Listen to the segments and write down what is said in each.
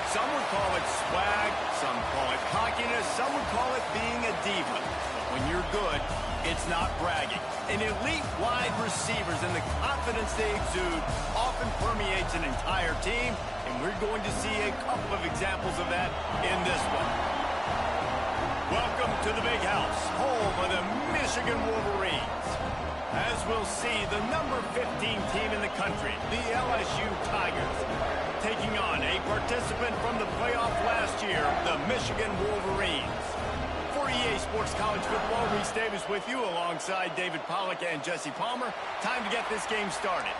Some would call it swag, some call it cockiness, some would call it being a diva. But when you're good, it's not bragging. An elite wide receivers and the confidence they exude often permeates an entire team, and we're going to see a couple of examples of that in this one. Welcome to the Big House, home of the Michigan Wolverines. As we'll see, the number 15 team in the country, the LSU Tigers, taking on a participant from the playoff last year, the Michigan Wolverines. For EA Sports College Football, Reese Davis with you alongside David Pollack and Jesse Palmer. Time to get this game started.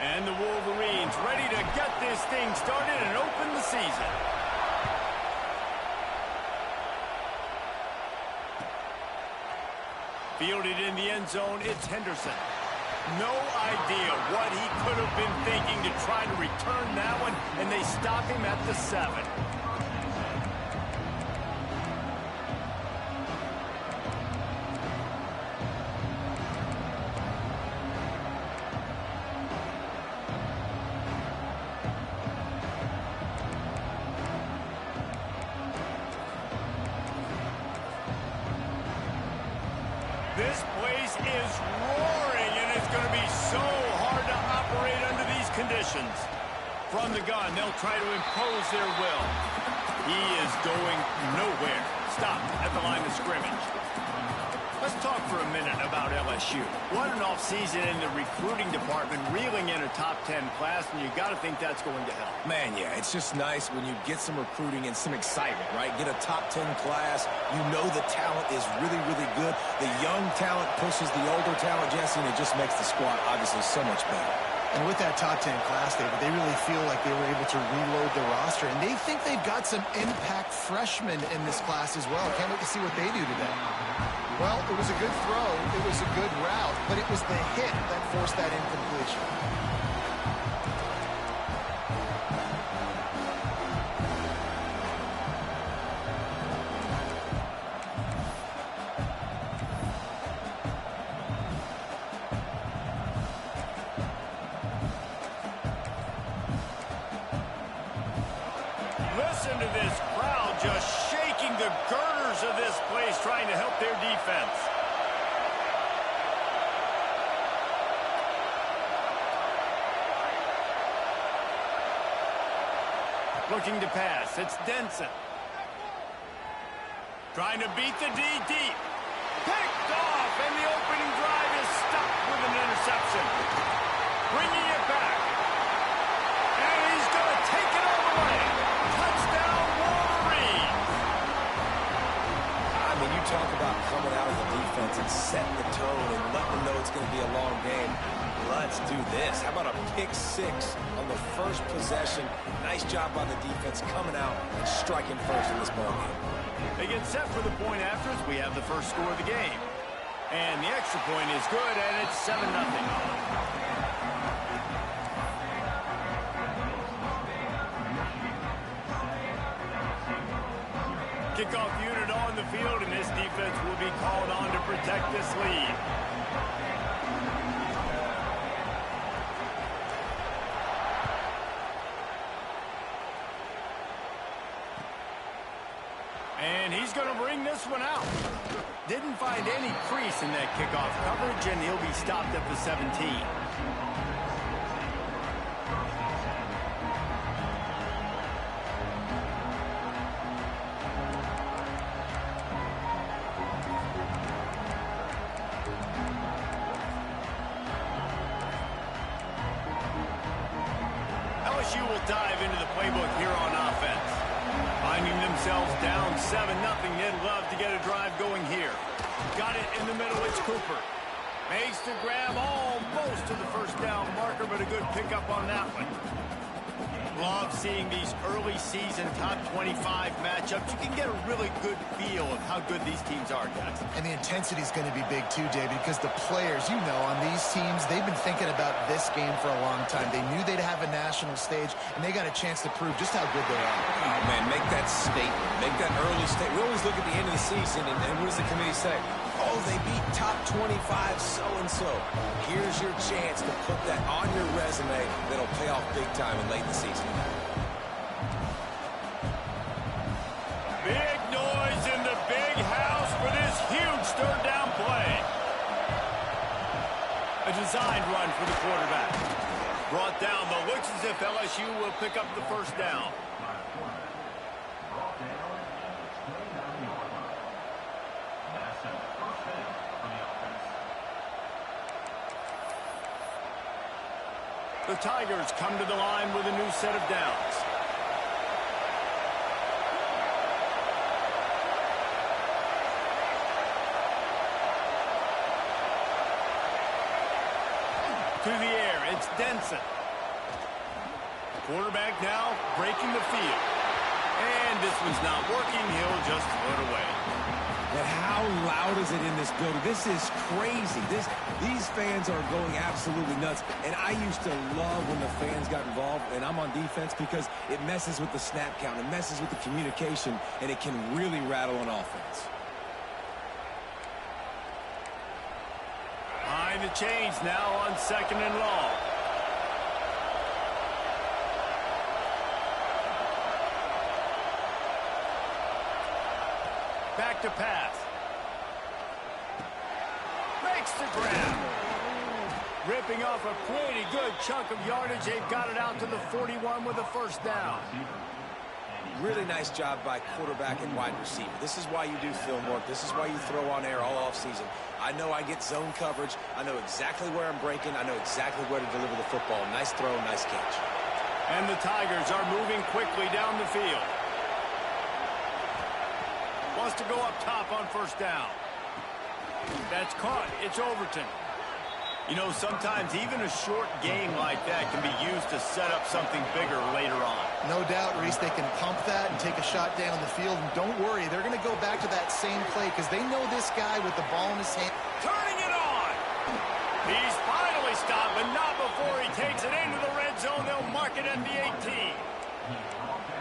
And the Wolverines ready to get this thing started and open the season. Fielded in the end zone, it's Henderson. No idea what he could have been thinking to try to return that one, and they stop him at the 7. This place is roaring, and it's going to be so hard to operate under these conditions. From the gun, they'll try to impose their will. He is going nowhere. Stop at the line of scrimmage. Let's talk for a minute about LSU. What an offseason in the recruiting department, reeling in a top 10 class, and you got to think that's going to help. Man, yeah, it's just nice when you get some recruiting and some excitement, right? Get a top 10 class. You know the talent is really, really good. The young talent pushes the older talent, Jesse, and it just makes the squad obviously so much better. And with that top 10 class, David, they really feel like they were able to reload the roster, and they think they've got some impact freshmen in this class as well. Can't wait to see what they do today. Well, it was a good throw, it was a good route, but it was the hit that forced that incompletion. Listen to this crowd just shaking the girders of this place, trying to help their defense. Looking to pass, it's Denson. Trying to beat the D deep. Picked off, and the opening drive is stopped with an interception. Bringing it back. And he's going to take it all the way. Touchdown, Wolverines. I mean, you talk about coming out of the defense and setting the tone and letting them know it's going to be a long game. Let's do this. How about a pick 6 on the first possession? Nice job by the defense coming out and striking first in this ballgame. They get set for the point after as we have the first score of the game. And the extra point is good, and it's 7-0. Kickoff unit on the field, and this defense will be called on to protect this lead. And he's going to bring this one out. Didn't find any crease in that kickoff coverage, and he'll be stopped at the 17. LSU will dive into the playbook here on offense. Finding themselves down 7-0, they'd love to get a drive going here. Got it in the middle, it's Cooper. Makes the grab almost to the first down marker, but a good pickup on that one. Love seeing these early season top 25 matchups. You can get a really good feel of how good these teams are, guys. And the intensity is going to be big too, David, because the players, you know, on these teams, they've been thinking about this game for a long time. They knew they'd have a national stage, and they got a chance to prove just how good they are. Oh, man, make that statement. Make that early statement. We always look at the end of the season, and what does the committee say? Oh, they beat top 25 so-and-so. Here's your chance to put that on your resume that'll pay off big time and late in the season. Big noise in the big house for this huge third down play. A designed run for the quarterback. Brought down, though. Looks as if LSU will pick up the first down. The Tigers come to the line with a new set of downs. To the air, it's Denson. Quarterback now breaking the field. And this one's not working. He'll just throw it away. But how loud is it in this building? This is crazy. These fans are going absolutely nuts. And I used to love when the fans got involved, and I'm on defense, because it messes with the snap count. It messes with the communication, and it can really rattle on offense. Behind the chains now on 2nd and long. Back to pass. Makes the grab. Ripping off a pretty good chunk of yardage. They've got it out to the 41 with a first down. Really nice job by quarterback and wide receiver. This is why you do film work. This is why you throw on air all offseason. I know I get zone coverage. I know exactly where I'm breaking. I know exactly where to deliver the football. Nice throw, nice catch. And the Tigers are moving quickly down the field. Wants to go up top on first down. That's caught. It's Overton. You know, sometimes even a short game like that can be used to set up something bigger later on. No doubt, Reese, they can pump that and take a shot down the field. And don't worry, they're going to go back to that same play because they know this guy with the ball in his hand. Turning it on. He's finally stopped, but not before he takes it into the red zone. They'll mark it at the 18.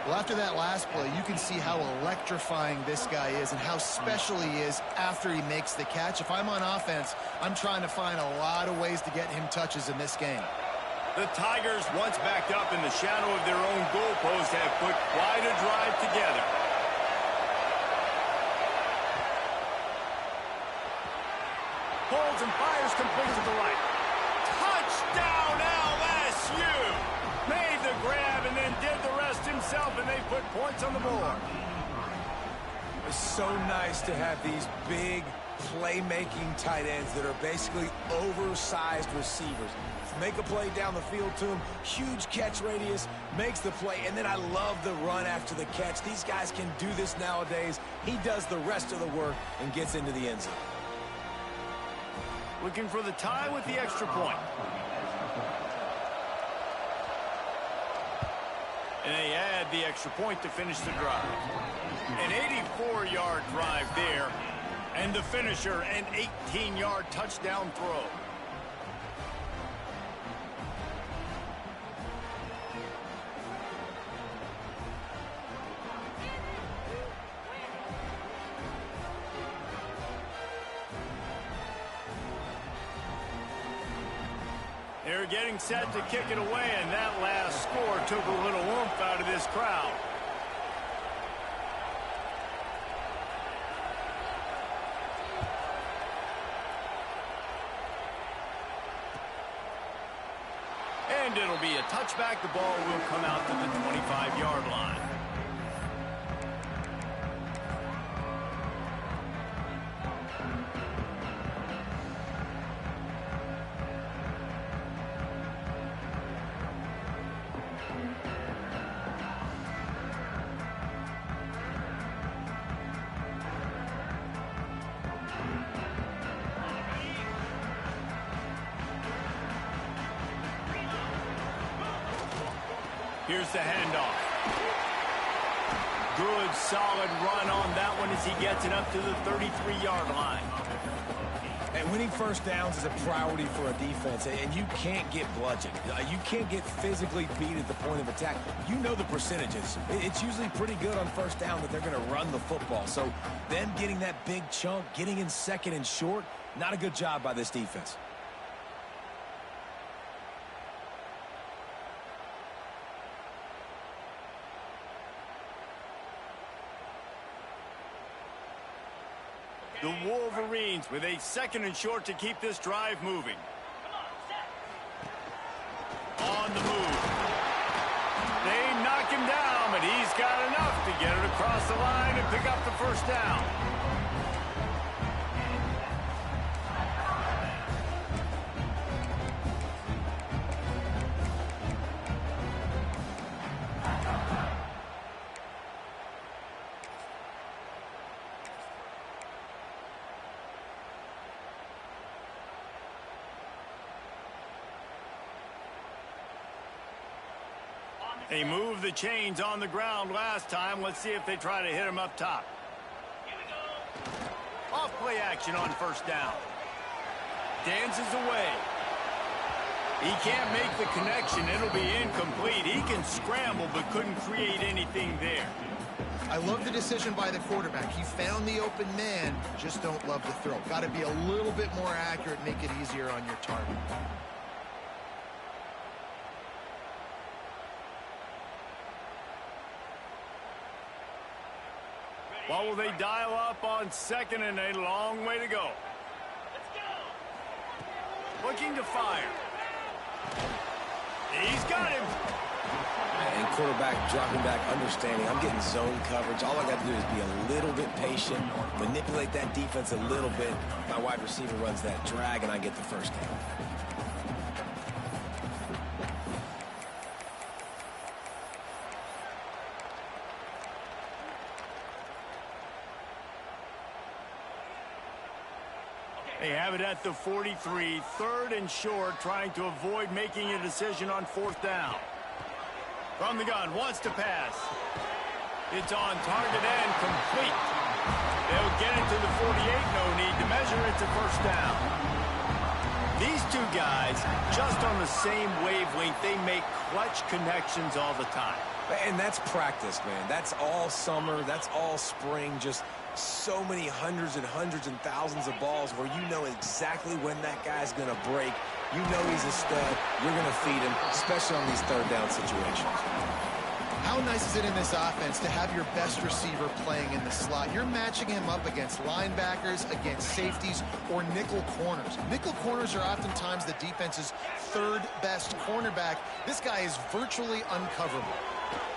Well, after that last play, you can see how electrifying this guy is and how special he is after he makes the catch. If I'm on offense, I'm trying to find a lot of ways to get him touches in this game. The Tigers, once backed up in the shadow of their own goalpost, have put quite a drive together. Holds and fires complete to the right. Touchdown LSU! Made the grab and then did the rest himself, and they put points on the board. It's so nice to have these big playmaking tight ends that are basically oversized receivers. Make a play down the field to him, huge catch radius, makes the play, and then I love the run after the catch. These guys can do this nowadays. He does the rest of the work and gets into the end zone. Looking for the tie with the extra point. And they add the extra point to finish the drive. An 84-yard drive there. And the finisher, an 18-yard touchdown throw. They're getting set to kick it away, and that last score took a little oomph out of this crowd. And it'll be a touchback. The ball will come out to the 25-yard line. Here's the handoff. Good, solid run on that one as he gets it up to the 33-yard line. And winning first downs is a priority for a defense, and you can't get bludgeoned. You can't get physically beat at the point of attack. You know the percentages. It's usually pretty good on first down that they're going to run the football. So them getting that big chunk, getting in second and short, not a good job by this defense. The Wolverines with a second and short to keep this drive moving. On the move. They knock him down, but he's got enough to get it across the line and pick up the first down. They moved the chains on the ground last time. Let's see if they try to hit him up top. Off play action on first down. Dances away. He can't make the connection. It'll be incomplete. He can scramble but couldn't create anything there. I love the decision by the quarterback. He found the open man, just don't love the throw. Got to be a little bit more accurate, make it easier on your target. What will they dial up on second and a long way to go? Looking to fire. He's got him. And quarterback dropping back, understanding. I'm getting zone coverage. All I got to do is be a little bit patient, manipulate that defense a little bit. My wide receiver runs that drag, and I get the first down. They have it at the 43, third and short, trying to avoid making a decision on fourth down. From the gun, wants to pass. It's on target and complete. They'll get it to the 48, no need to measure. It's a first down. These two guys, just on the same wavelength, they make clutch connections all the time. And that's practice, man. That's all summer. That's all spring. Just so many hundreds and thousands of balls where you know exactly when that guy's going to break. You know he's a stud. You're going to feed him, especially on these third down situations. How nice is it in this offense to have your best receiver playing in the slot? You're matching him up against linebackers, against safeties, or nickel corners. Nickel corners are oftentimes the defense's third best cornerback. This guy is virtually uncoverable.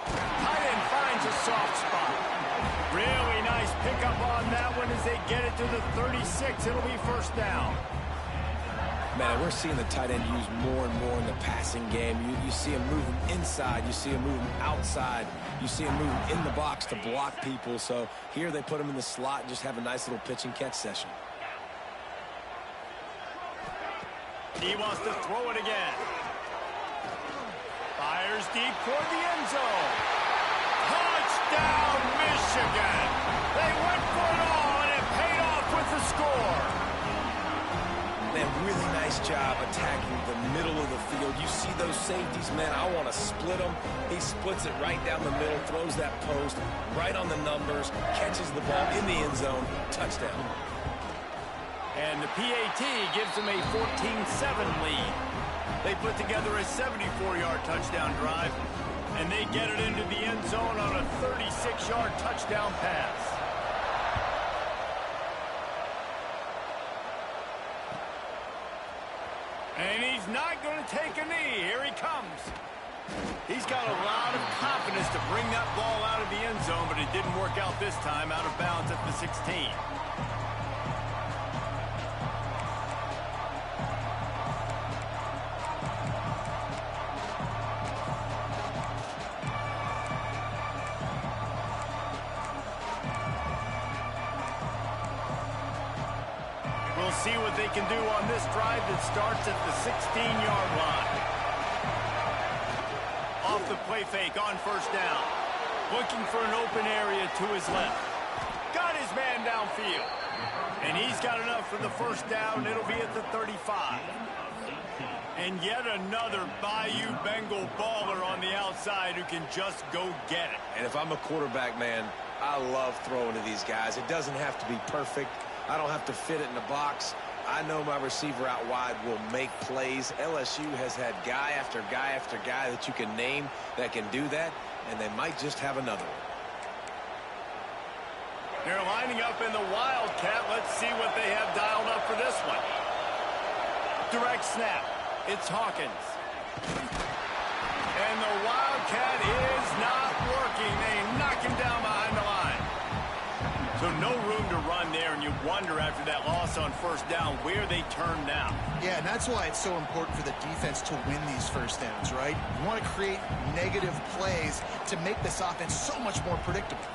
Tight end finds a soft spot. Really nice pickup on that one as they get it to the 36. It'll be first down. Man, we're seeing the tight end used more and more in the passing game. You see him moving inside. You see him moving outside. You see him moving in the box to block people. So here they put him in the slot and just have a nice little pitch and catch session. He wants to throw it again. Fires deep toward the end zone. Touchdown, Michigan. They went for it all, and it paid off with the score. Man, really nice job attacking the middle of the field. You see those safeties, man, I want to split them. He splits it right down the middle, throws that post right on the numbers, catches the ball in the end zone, touchdown. And the PAT gives them a 14-7 lead. They put together a 74-yard touchdown drive, and they get it into the end zone on a 36-yard touchdown pass. And he's not going to take a knee. Here he comes. He's got a lot of confidence to bring that ball out of the end zone, but it didn't work out this time, out of bounds at the 16. We'll see what they can do on this drive that starts at the 16-yard line. Off the play fake on first down. Looking for an open area to his left. Got his man downfield. And he's got enough for the first down. It'll be at the 35. And yet another Bayou Bengal baller on the outside who can just go get it. And if I'm a quarterback, man, I love throwing to these guys. It doesn't have to be perfect. I don't have to fit it in the box. I know my receiver out wide will make plays. LSU has had guy after guy after guy that you can name that can do that, and they might just have another one. They're lining up in the Wildcat. Let's see what they have dialed up for this one. Direct snap. It's Hawkins. And the Wildcat is not working. They knock him down behind the line. So no room to run there, and you wonder after that loss on first down where they turn now. Yeah, and that's why it's so important for the defense to win these first downs, right? You want to create negative plays to make this offense so much more predictable.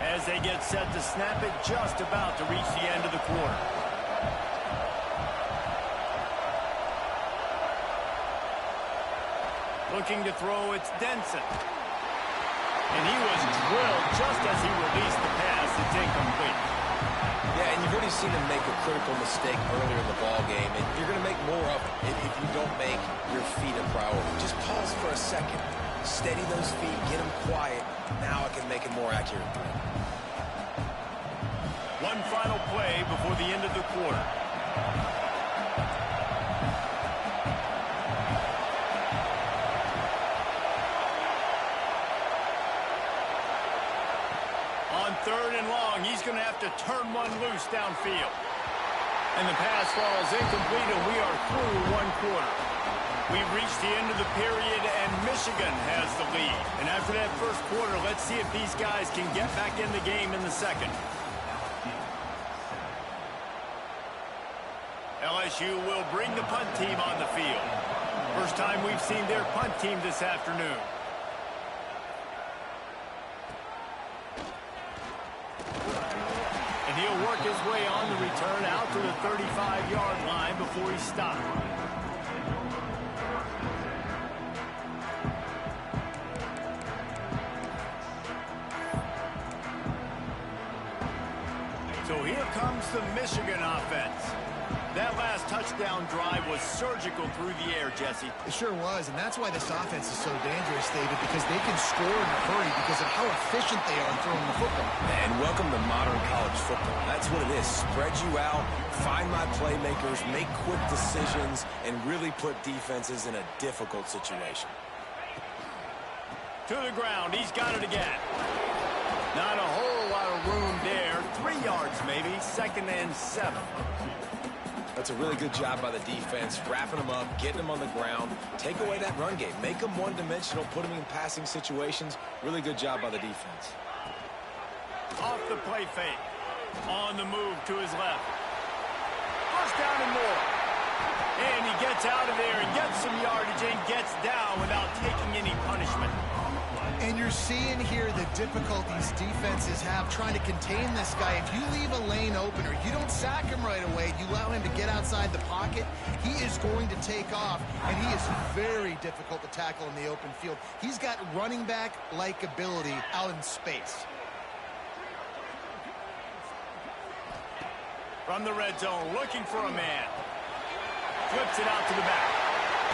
As they get set to snap it, just about to reach the end of the quarter. Looking to throw, it's Denson. And he was drilled just as he released the pass. It's incomplete. Yeah, and you've already seen him make a critical mistake earlier in the ball game, and you're going to make more of it if you don't make your feet a priority. Just pause for a second. Steady those feet, get them quiet. Now I can make it more accurate. One final play before the end of the quarter. On third and long, he's going to have to turn one loose downfield. And the pass falls incomplete, and we are through one quarter. We've reached the end of the period, and Michigan has the lead. And after that first quarter, let's see if these guys can get back in the game in the second. LSU will bring the punt team on the field. First time we've seen their punt team this afternoon. And he'll work his way on the return out to the 35-yard line before he stopped. So here comes the Michigan offense. That last touchdown drive was surgical through the air, Jesse. It sure was, and that's why this offense is so dangerous, David, because they can score in a hurry because of how efficient they are throwing the football. And welcome to modern college football. That's what it is. Spread you out, find my playmakers, make quick decisions, and really put defenses in a difficult situation. To the ground. He's got it again. Not a whole lot of room there. 3 yards maybe. 2nd and 7. That's a really good job by the defense, wrapping them up, getting them on the ground, take away that run game, make them one-dimensional, put them in passing situations. Really good job by the defense. Off the play fake. On the move to his left. First down and more. And he gets out of there and gets some yardage and gets down without taking any punishment. And you're seeing here the difficulties defenses have trying to contain this guy. If you leave a lane open or you don't sack him right away, you allow him to get outside the pocket, he is going to take off, and he is very difficult to tackle in the open field. He's got running back-like ability out in space. From the red zone, looking for a man. Flips it out to the back.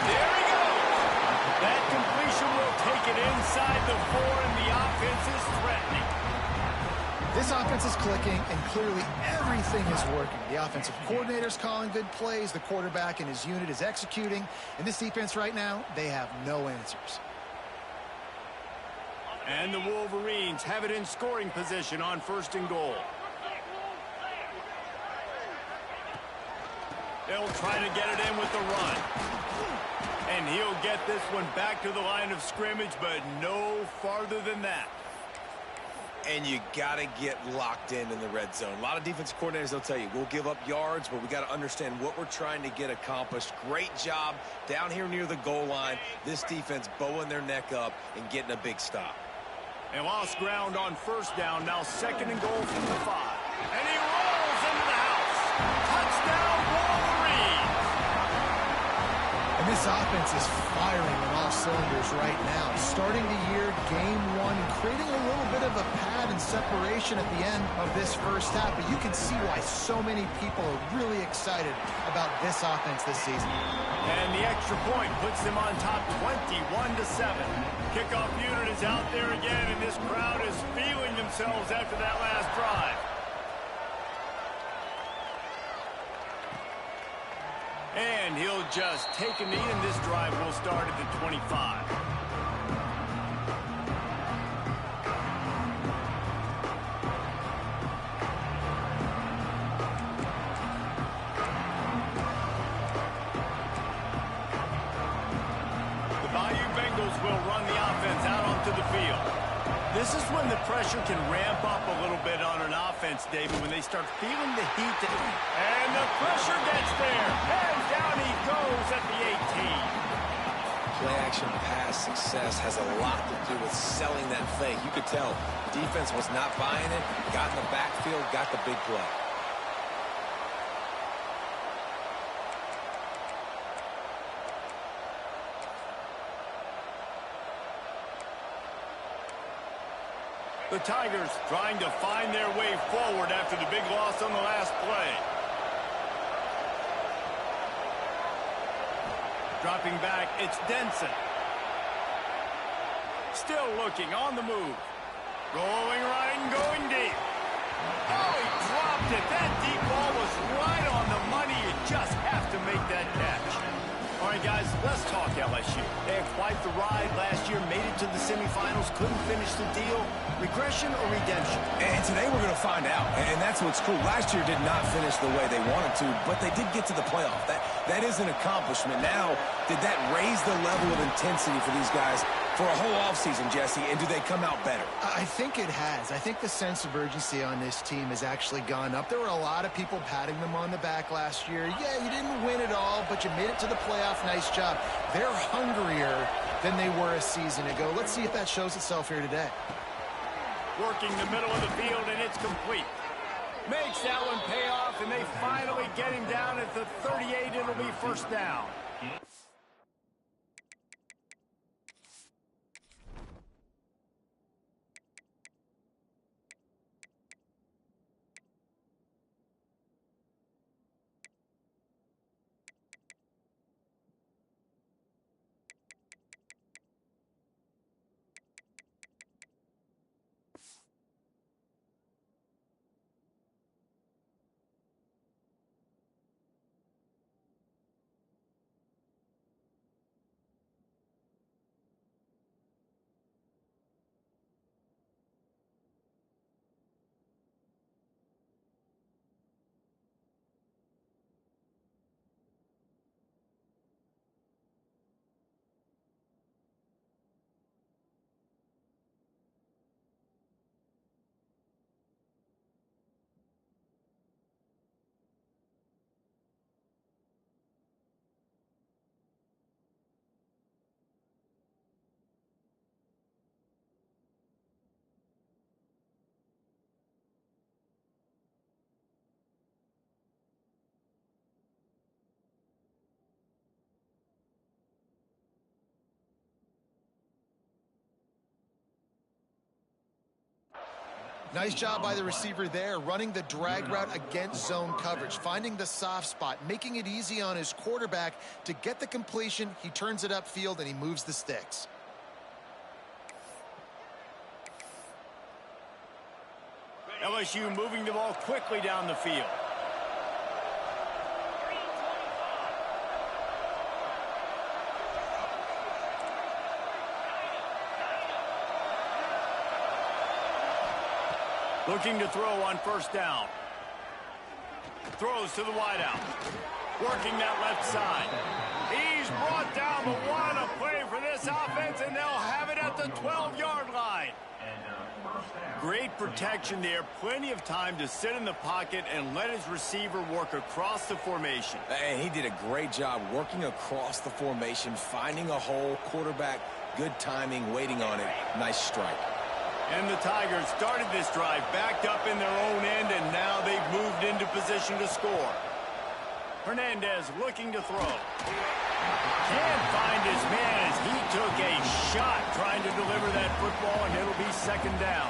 There he goes. That completion will take it inside the 4, and the offense is threatening. This offense is clicking, and clearly everything is working. The offensive coordinator's calling good plays. The quarterback and his unit is executing. And this defense right now, they have no answers. And the Wolverines have it in scoring position on 1st and goal. They'll try to get it in with the run. And he'll get this one back to the line of scrimmage, but no farther than that. And you got to get locked in the red zone. A lot of defensive coordinators, they'll tell you, we'll give up yards, but we got to understand what we're trying to get accomplished. Great job down here near the goal line. This defense bowing their neck up and getting a big stop. They lost ground on 1st down. Now 2nd and goal from the 5. And he rolls into the house. This offense is firing on all cylinders right now. Starting the year, game one, creating a little bit of a pad and separation at the end of this first half. But you can see why so many people are really excited about this offense this season. And the extra point puts them on top 21-7. Kickoff unit is out there again, and this crowd is feeling themselves after that last drive. And he'll just take a knee, and this drive will start at the 25. The Bayou Bengals will run the offense out onto the field. This is when the pressure can ramp up a little bit on an offense, David, when they start feeling the heat. And the pressure gets there. And down he goes at the 18. Play-action pass success has a lot to do with selling that fake. You could tell the defense was not buying it, got in the backfield, got the big play. The Tigers trying to find their way forward after the big loss on the last play. Dropping back, it's Denson. Still looking, on the move. Rolling right and going deep. Oh, he dropped it. That deep ball was right on the money. You just have to make that catch. All right, guys, let's talk LSU. They had quite the ride last year, made it to the semifinals, couldn't finish the deal. Regression or redemption? And today we're going to find out, and that's what's cool. Last year did not finish the way they wanted to, but they did get to the playoff. That is an accomplishment. Now, did that raise the level of intensity for these guys for a whole offseason, Jesse, and do they come out better? I think it has. I think the sense of urgency on this team has actually gone up. There were a lot of people patting them on the back last year. Yeah, you didn't win it all, but you made it to the playoff. Nice job. They're hungrier than they were a season ago. Let's see if that shows itself here today. Working the middle of the field, and it's complete. Makes that one pay off, and they finally get him down at the 38. It'll be first down. Nice job by the receiver there, running the drag route against zone coverage, finding the soft spot, making it easy on his quarterback to get the completion. He turns it upfield, and he moves the sticks. LSU moving the ball quickly down the field. Looking to throw on first down. Throws to the wideout. Working that left side. He's brought down, but what a play for this offense, and they'll have it at the 12-yard line. Great protection there. Plenty of time to sit in the pocket and let his receiver work across the formation. And he did a great job working across the formation, finding a hole, quarterback, good timing, waiting on it. Nice strike. And the Tigers started this drive backed up in their own end, and now they've moved into position to score. Hernandez looking to throw. Can't find his man as he took a shot trying to deliver that football, and it'll be second down.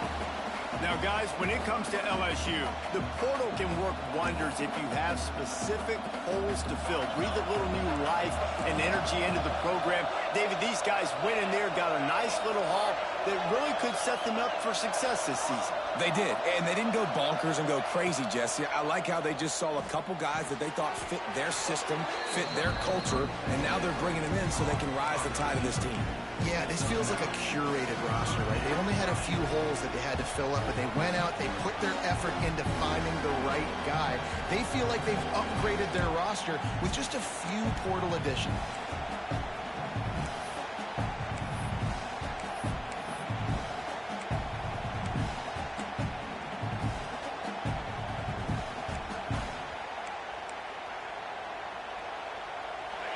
Now, guys, when it comes to LSU, the portal can work wonders if you have specific holes to fill. Breathe a little new life and energy into the program. David, these guys went in there, got a nice little haul that really could set them up for success this season. They did, and they didn't go bonkers and go crazy, Jesse. I like how they just saw a couple guys that they thought fit their system, fit their culture, and now they're bringing them in so they can rise the tide of this team. Yeah, this feels like a curated roster, right? They only had a few holes that they had to fill up, but they went out, they put their effort into finding the right guy. They feel like they've upgraded their roster with just a few portal additions.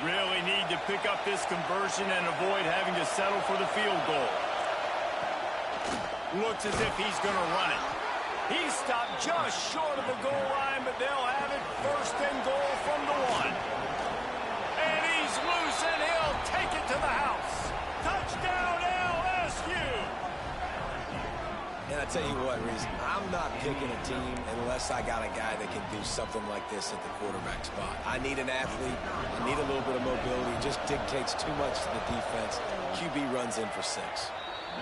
Really need to pick up this conversion and avoid having to settle for the field goal. Looks as if he's going to run it. He stopped just short of the goal line, but they'll have it first and goal from the 1. And he's loose, and he'll take it to the house. Touchdown, LSU! And I tell you what, Reese, I'm not picking a team unless I got a guy that can do something like this at the quarterback spot. I need an athlete. I need a little bit of mobility. It just dictates too much to the defense. QB runs in for 6.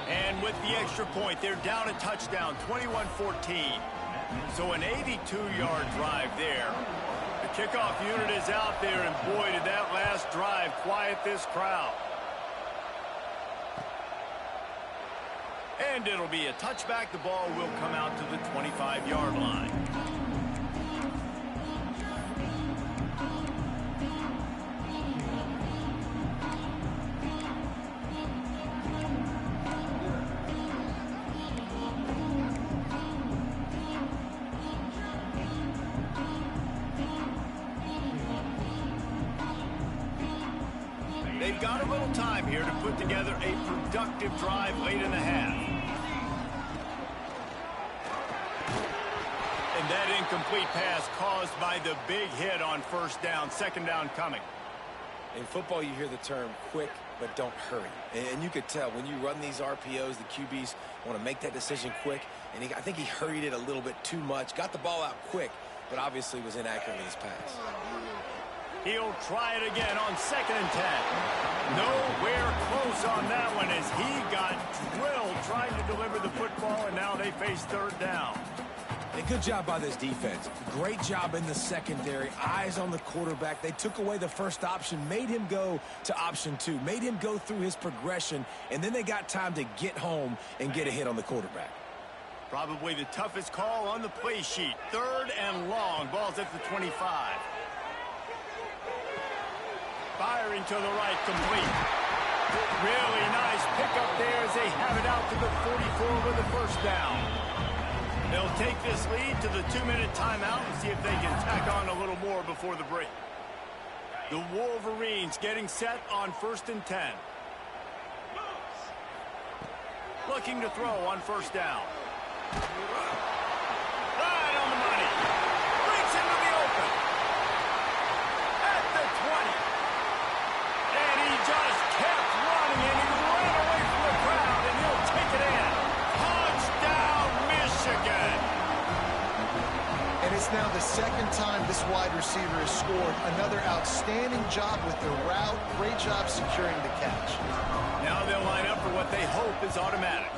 And with the extra point, they're down a touchdown, 21-14. So an 82-yard drive there. The kickoff unit is out there, and boy, did that last drive quiet this crowd. And it'll be a touchback. The ball will come out to the 25-yard line. They've got a little time here to put together a productive drive late in the half. And that incomplete pass caused by the big hit on first down. Second down coming. In football, you hear the term quick, but don't hurry. And you could tell when you run these RPOs, the QBs want to make that decision quick. And I think he hurried it a little bit too much. Got the ball out quick, but obviously was inaccurate in his pass. He'll try it again on 2nd and 10. Nowhere close on that one as he got drilled trying to deliver the football, and now they face third down. A good job by this defense. Great job in the secondary. Eyes on the quarterback. They took away the first option, made him go to option 2, made him go through his progression, and then they got time to get home and get a hit on the quarterback. Probably the toughest call on the play sheet. 3rd and long. Ball's at the 25. Firing to the right, complete. Really nice pickup there as they have it out to the 44 with the first down. They'll take this lead to the 2-minute timeout and see if they can tack on a little more before the break. The Wolverines getting set on 1st and 10. Looking to throw on first down. Right on the money. Brings him to the open. At the 20. And he just kept running, and he ran away from the crowd, and he'll take it in. Touchdown, Michigan. And it's now the 2nd time this wide receiver has scored. Another outstanding job with the route. Great job securing the catch. Now they'll line up for what they hope is automatic.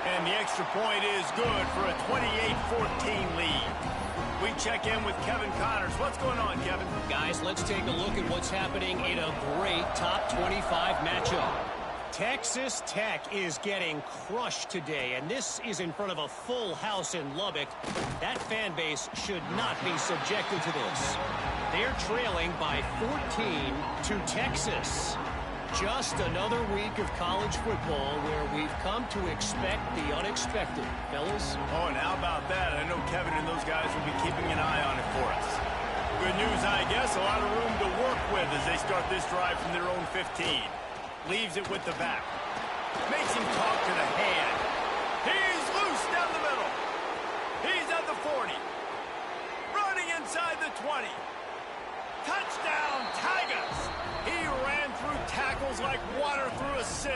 And the extra point is good for a 28-14 lead. We check in with Kevin Connors. What's going on, Kevin? Guys, let's take a look at what's happening in a great top 25 matchup. Texas Tech is getting crushed today, and this is in front of a full house in Lubbock. That fan base should not be subjected to this. They're trailing by 14 to Texas. Just another week of college football where we've come to expect the unexpected. Fellas? Oh, and how about that? I know Kevin and those guys will be keeping an eye on it for us. Good news, I guess. A lot of room to work with as they start this drive from their own 15. Leaves it with the back. Makes him talk to the hand. He's loose down the middle. He's at the 40. Running inside the 20. Touchdown, Tigers! He ran through tackles like water through a sieve.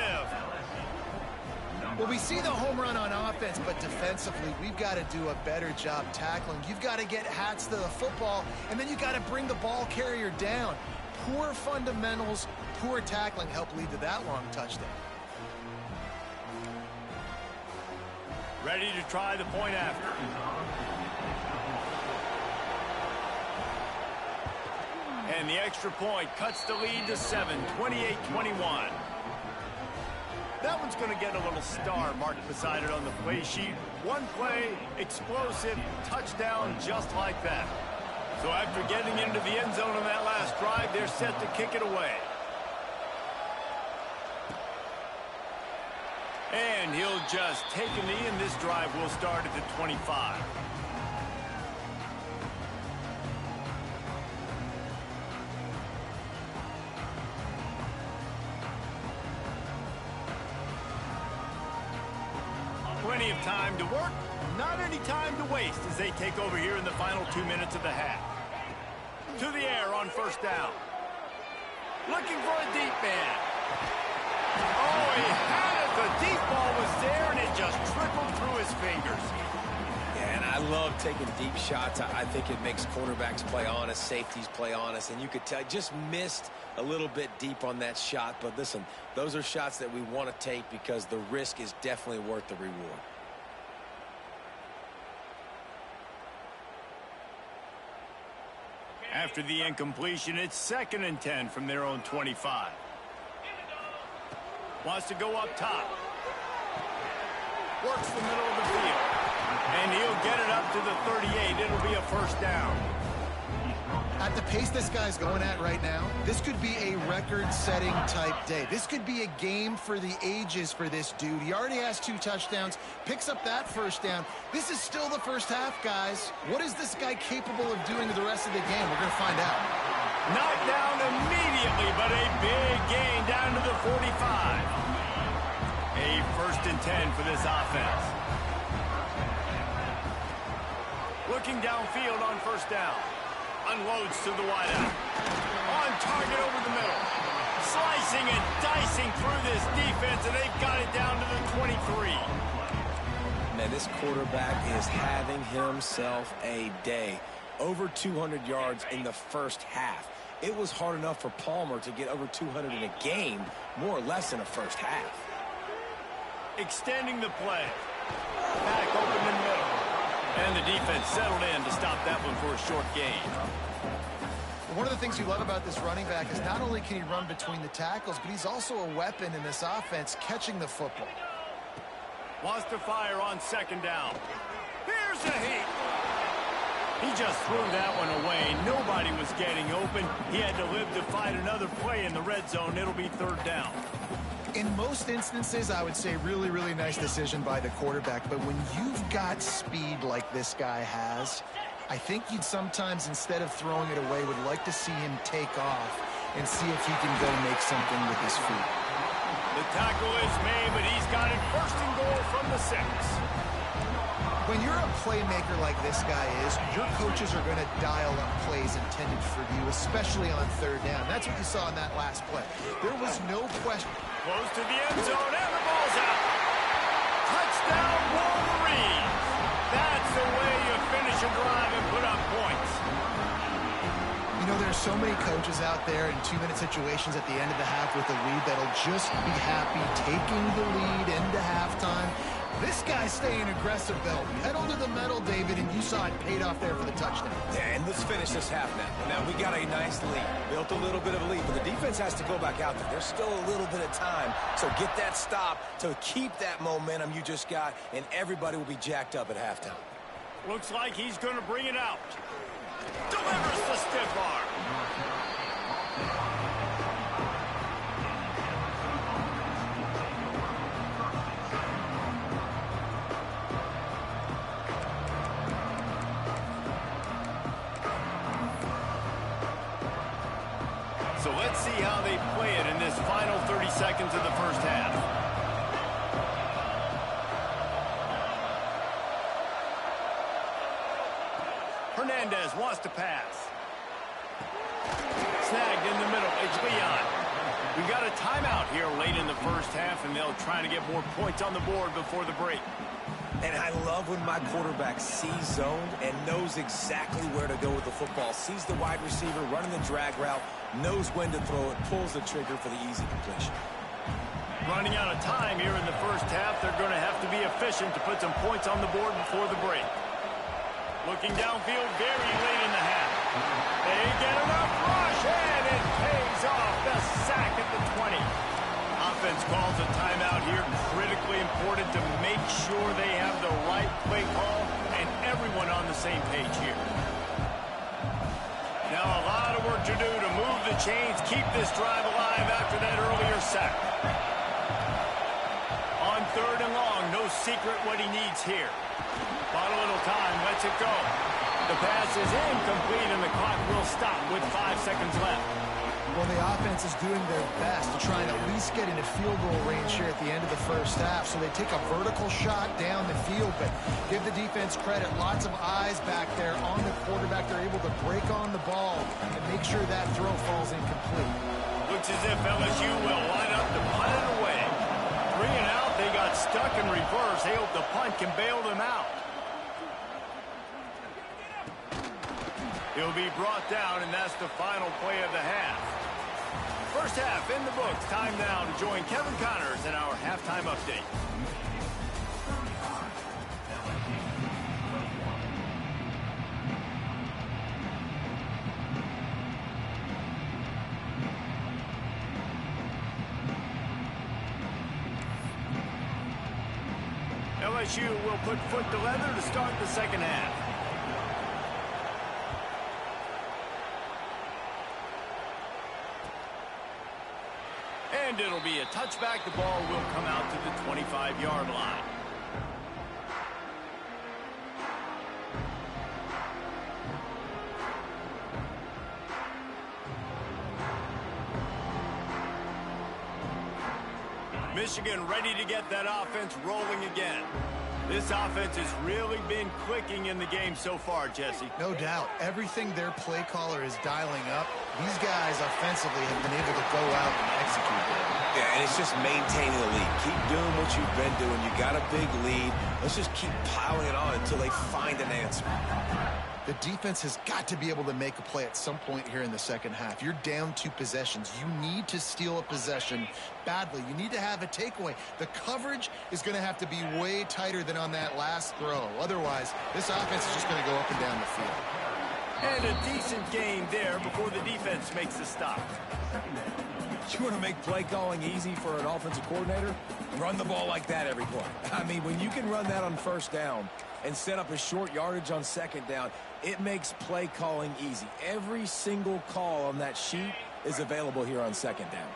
Well, we see the home run on offense, but defensively, we've got to do a better job tackling. You've got to get hats to the football, and then you've got to bring the ball carrier down. Poor fundamentals, poor tackling helped lead to that long touchdown. Ready to try the point after. And the extra point cuts the lead to 7, 28-21. That one's going to get a little star marked beside it on the play sheet. One play, explosive, touchdown just like that. So after getting into the end zone on that last drive, they're set to kick it away. And he'll just take a knee, and this drive will start at the 25. Plenty of time to work, not any time to waste as they take over here in the final 2 minutes of the half. To the air on first down. Looking for a deep man. Oh, he had it. The deep ball was there, and it just trickled through his fingers. Yeah, and I love taking deep shots. I think it makes quarterbacks play honest, safeties play honest, and you could tell just missed a little bit deep on that shot. But listen, those are shots that we want to take because the risk is definitely worth the reward. After the incompletion, it's 2nd and 10 from their own 25. Wants to go up top. Works the middle of the field. And he'll get it up to the 38. It'll be a first down. At the pace this guy's going at right now, this could be a record-setting type day. This could be a game for the ages for this dude. He already has 2 touchdowns, picks up that first down. This is still the first half, guys. What is this guy capable of doing the rest of the game? We're going to find out. Knocked down immediately, but a big gain down to the 45. A 1st and 10 for this offense. Looking downfield on first down. Unloads to the wideout. On target over the middle. Slicing and dicing through this defense, and they've got it down to the 23. Man, this quarterback is having himself a day. Over 200 yards in the first half. It was hard enough for Palmer to get over 200 in a game, more or less in a first half. Extending the play. Back open in the middle. And the defense settled in to stop that one for a short gain. One of the things you love about this running back is not only can he run between the tackles, but he's also a weapon in this offense, catching the football. Wants to fire on 2nd down. Here's a heat. He just threw that one away. Nobody was getting open. He had to live to fight another play in the red zone. It'll be 3rd down. In most instances, I would say really, really nice decision by the quarterback. But when you've got speed like this guy has, I think you'd sometimes, instead of throwing it away, would like to see him take off and see if he can go make something with his feet. The tackle is made, but he's got it 1st and goal from the 6. When you're a playmaker like this guy is, your coaches are going to dial up plays intended for you, especially on 3rd down. That's what you saw in that last play. There was no question. Close to the end zone, and the ball's out. Touchdown, Wolverines. That's the way you finish a drive and put up points. You know, there's so many coaches out there in 2-minute situations at the end of the half with a lead that'll just be happy taking the lead into halftime. This guy's staying aggressive, though. Pedal to the metal, David, and you saw it paid off there for the touchdown. Yeah, and let's finish this half now. Now, we got a nice lead. Built a little bit of a lead, but the defense has to go back out there. There's still a little bit of time. So get that stop to keep that momentum you just got, and everybody will be jacked up at halftime. Looks like he's going to bring it out. Delivers the stiff arm. So let's see how they play it in this final 30 seconds of the first half. Hernandez wants to pass. the middle. It's Leon. We got a timeout here late in the first half, and they'll try to get more points on the board before the break. And I love when my quarterback sees zone and knows exactly where to go with the football. Sees the wide receiver running the drag route, knows when to throw it, pulls the trigger for the easy completion. Running out of time here in the first half, they're going to have to be efficient to put some points on the board before the break. Looking downfield very late in the half. They get enough rush, and it pays off. The sack at the 20. Offense calls a timeout here. Critically important to make sure they have the right play call and everyone on the same page here. Now a lot of work to do to move the chains, keep this drive alive after that earlier sack. On third and long, no secret what he needs here. Bought a little time, lets it go. The pass is incomplete and the clock will stop with 5 seconds left. Well, the offense is doing their best to try and at least get into field goal range here at the end of the first half. So they take a vertical shot down the field, but give the defense credit. Lots of eyes back there on the quarterback. They're able to break on the ball and make sure that throw falls incomplete. Looks as if LSU will line up to punt it away. 3 and out, they got stuck in reverse. They hope the punt can bail them out. He'll be brought down, and that's the final play of the half. First half in the books. Time now to join Kevin Connors in our halftime update. LSU will put foot to leather to start the second half. And it'll be a touchback. The ball will come out to the 25-yard line. Michigan ready to get that offense rolling again. This offense has really been clicking in the game so far, Jesse. No doubt. Everything their play caller is dialing up, these guys offensively have been able to go out and execute there. Yeah, and it's just maintaining the lead. Keep doing what you've been doing. You got a big lead. Let's just keep piling it on until they find an answer. The defense has got to be able to make a play at some point here in the second half. You're down 2 possessions. You need to steal a possession badly. You need to have a takeaway. The coverage is going to have to be way tighter than on that last throw. Otherwise, this offense is just going to go up and down the field. And a decent gain there before the defense makes the stop. You want to make play calling easy for an offensive coordinator? Run the ball like that every play. I mean, when you can run that on first down and set up a short yardage on second down, it makes play calling easy. Every single call on that sheet is available here on second down.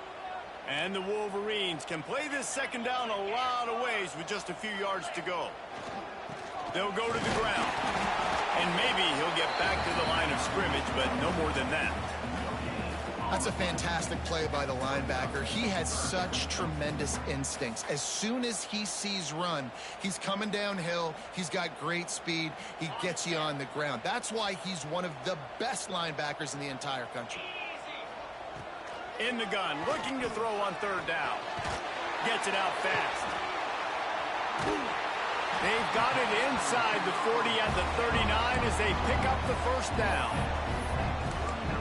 And the Wolverines can play this second down a lot of ways with just a few yards to go. They'll go to the ground. And maybe he'll get back to the line of scrimmage, but no more than that. That's a fantastic play by the linebacker. He has such tremendous instincts. As soon as he sees run, he's coming downhill. He's got great speed. He gets you on the ground. That's why he's one of the best linebackers in the entire country. In the gun, looking to throw on third down. Gets it out fast. They've got it inside the 40 at the 39 as they pick up the first down.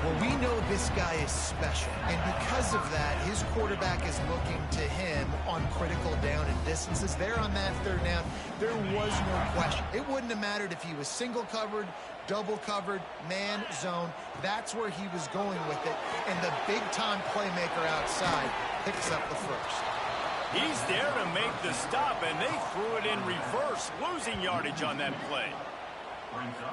Well, we know this guy is special, and because of that, his quarterback is looking to him on critical down and distances. There on that third down, there was no question. It wouldn't have mattered if he was single covered, double covered, man, zone. That's where he was going with it, and the big-time playmaker outside picks up the first. He's there to make the stop, and they threw it in reverse, losing yardage on that play.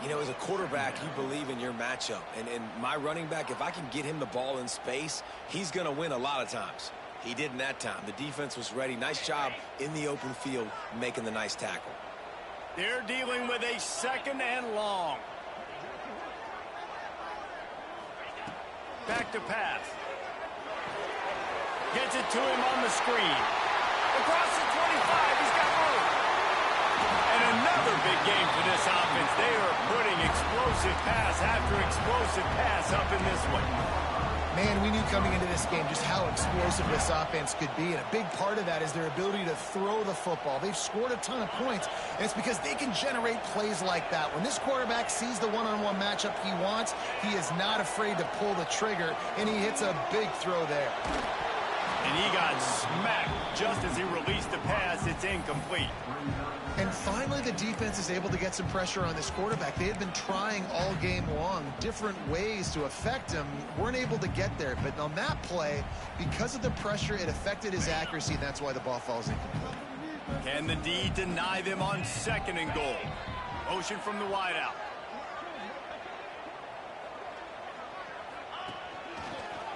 You know, as a quarterback, you believe in your matchup. And my running back, if I can get him the ball in space, he's going to win a lot of times. He didn't that time. The defense was ready. Nice job in the open field making the nice tackle. They're dealing with a second and long. Back to pass. Gets it to him on the screen. Across the 25, he's got room. And another big game for this offense. They are putting explosive pass after explosive pass up in this one. Man, we knew coming into this game just how explosive this offense could be, and a big part of that is their ability to throw the football. They've scored a ton of points, and it's because they can generate plays like that. When this quarterback sees the one-on-one matchup he wants, he is not afraid to pull the trigger, and he hits a big throw there. And he got smacked just as he released the pass. It's incomplete. And finally, the defense is able to get some pressure on this quarterback. They had been trying all game long different ways to affect him. Weren't able to get there. But on that play, because of the pressure, it affected his accuracy, and that's why the ball falls incomplete. Can the D deny them on 2nd and goal? Motion from the wideout.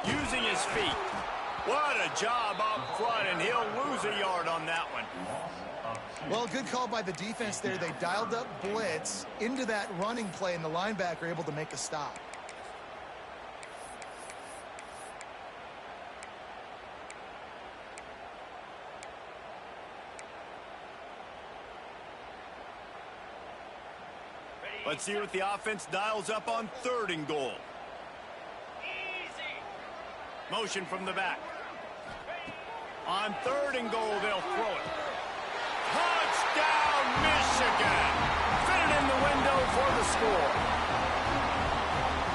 Using his feet. What a job up front, and he'll lose a yard on that one. Well, good call by the defense there. They dialed up blitz into that running play, and the linebacker able to make a stop. Let's see what the offense dials up on 3rd and goal. Motion from the back. On 3rd and goal, they'll throw it. Touchdown, Michigan! Fit it in the window for the score.